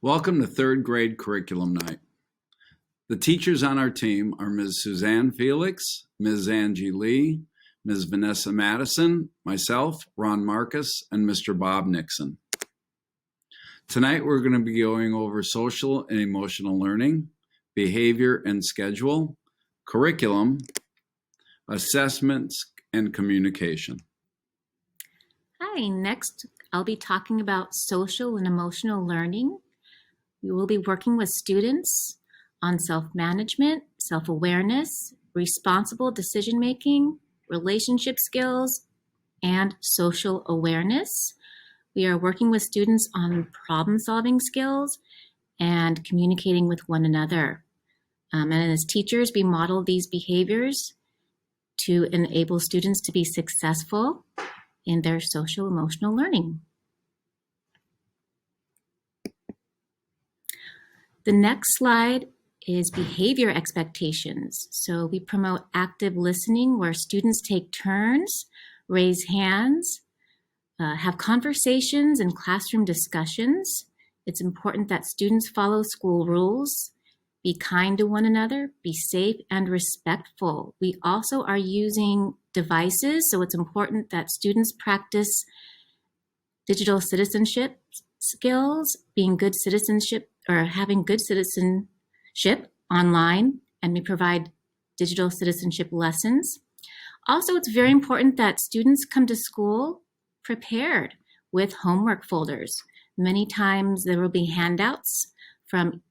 Welcome to third grade curriculum night. The teachers on our team are Ms. Suzanne Felix, Ms. Angie Lee, Ms. Vanessa Madison, myself, Ron Marcus, and Mr. Bob Nixon. Tonight we're going to be going over social and emotional learning, behavior and schedule, curriculum, assessments, and communication. Hi, next I'll be talking about social and emotional learning. We will be working with students on self-management, self-awareness, responsible decision-making, relationship skills, and social awareness. We are working with students on problem-solving skills and communicating with one another. And as teachers, we model these behaviors to enable students to be successful in their social emotional learning. The next slide is behavior expectations. So we promote active listening where students take turns, raise hands, have conversations and classroom discussions. It's important that students follow school rules, be kind to one another, be safe and respectful. We also are using devices, so it's important that students practice digital citizenship skills, being good citizenship or having good citizenship online, and we provide digital citizenship lessons. Also, it's very important that students come to school prepared with homework folders. Many times there will be handouts from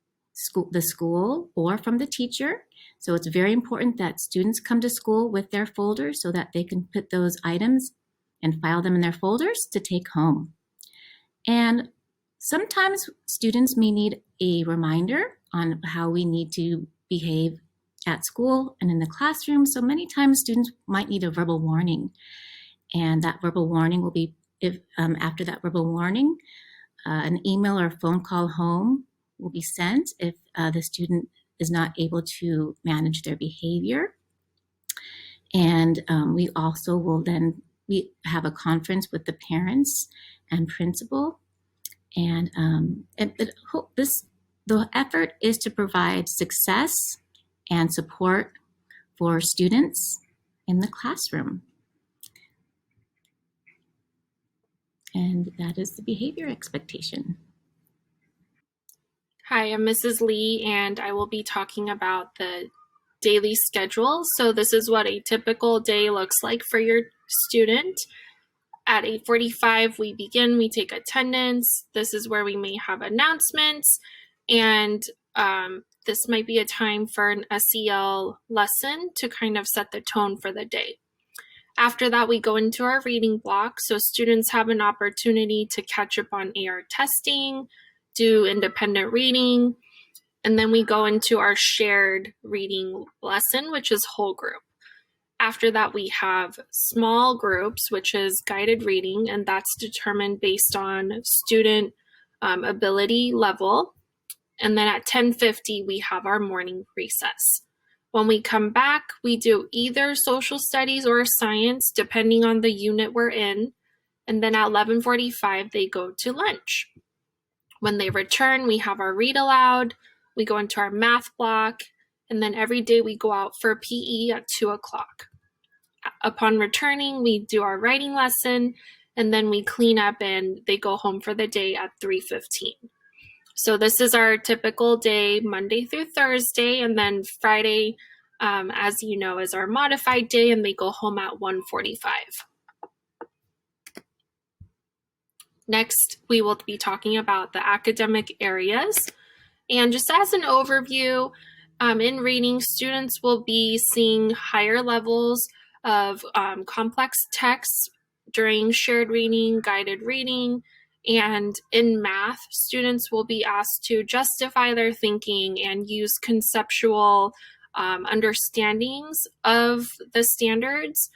the school or from the teacher. So it's very important that students come to school with their folders so that they can put those items and file them in their folders to take home. And sometimes students may need a reminder on how we need to behave at school and in the classroom. So many times students might need a verbal warning. And that verbal warning will be, after that verbal warning, an email or phone call home will be sent if the student is not able to manage their behavior. And we also will then have a conference with the parents and principal. And the effort is to provide success and support for students in the classroom. And that is the behavior expectation. Hi, I'm Mrs. Lee, and I will be talking about the daily schedule. So this is what a typical day looks like for your student. At 8:45, we begin, we take attendance. This is where we may have announcements, and this might be a time for an SEL lesson to kind of set the tone for the day. After that, we go into our reading block, so students have an opportunity to catch up on AR testing, do independent reading, and then we go into our shared reading lesson, which is whole group. After that, we have small groups, which is guided reading, and that's determined based on student ability level. And then at 10:50, we have our morning recess. When we come back, we do either social studies or science, depending on the unit we're in. And then at 11:45, they go to lunch. When they return, we have our read aloud, we go into our math block, and then every day we go out for PE at 2 o'clock. Upon returning, we do our writing lesson, and then we clean up and they go home for the day at 3:15. So this is our typical day, Monday through Thursday, and then Friday, as you know, is our modified day, and they go home at 1:45. Next, we will be talking about the academic areas. And just as an overview, in reading, students will be seeing higher levels of complex texts during shared reading, guided reading, and in math, students will be asked to justify their thinking and use conceptual understandings of the standards,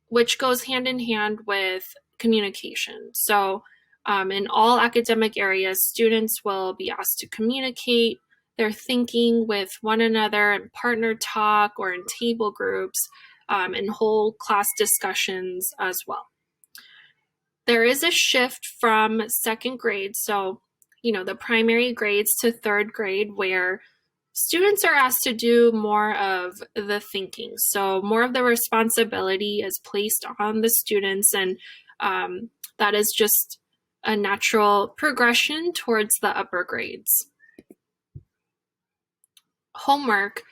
which goes hand in hand with communication. So in all academic areas, students will be asked to communicate their thinking with one another in partner talk or in table groups, and whole class discussions as well. There is a shift from second grade. So the primary grades to third grade, where students are asked to do more of the thinking. So more of the responsibility is placed on the students, and that is just a natural progression towards the upper grades. Homework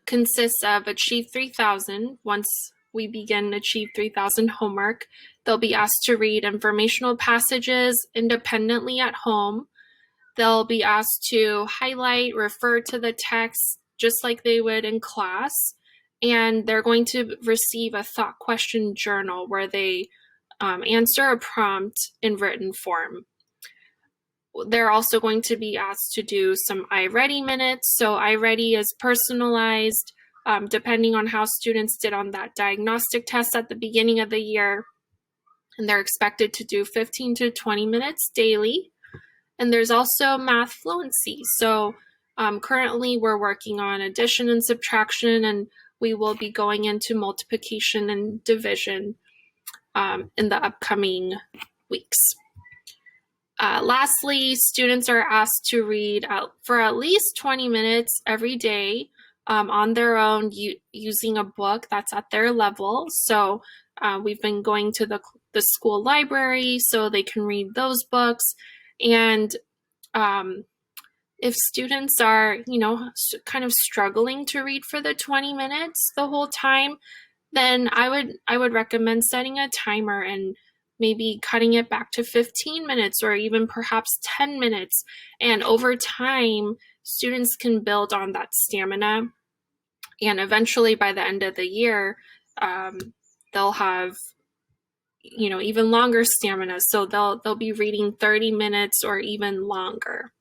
consists of Achieve 3000. Once we begin Achieve 3000 homework, they'll be asked to read informational passages independently at home. They'll be asked to highlight, refer to the text just like they would in class, and they're going to receive a thought question journal where they answer a prompt in written form. They're also going to be asked to do some iReady minutes. So iReady is personalized depending on how students did on that diagnostic test at the beginning of the year. And they're expected to do 15 to 20 minutes daily. And there's also math fluency. So currently we're working on addition and subtraction, and we will be going into multiplication and division in the upcoming weeks. Lastly, students are asked to read for at least 20 minutes every day on their own using a book that's at their level. So we've been going to the school library so they can read those books. And if students are, kind of struggling to read for the 20 minutes the whole time, then I would recommend setting a timer and maybe cutting it back to 15 minutes or even perhaps 10 minutes. And over time, students can build on that stamina. And eventually by the end of the year, they'll have, even longer stamina. So they'll be reading 30 minutes or even longer.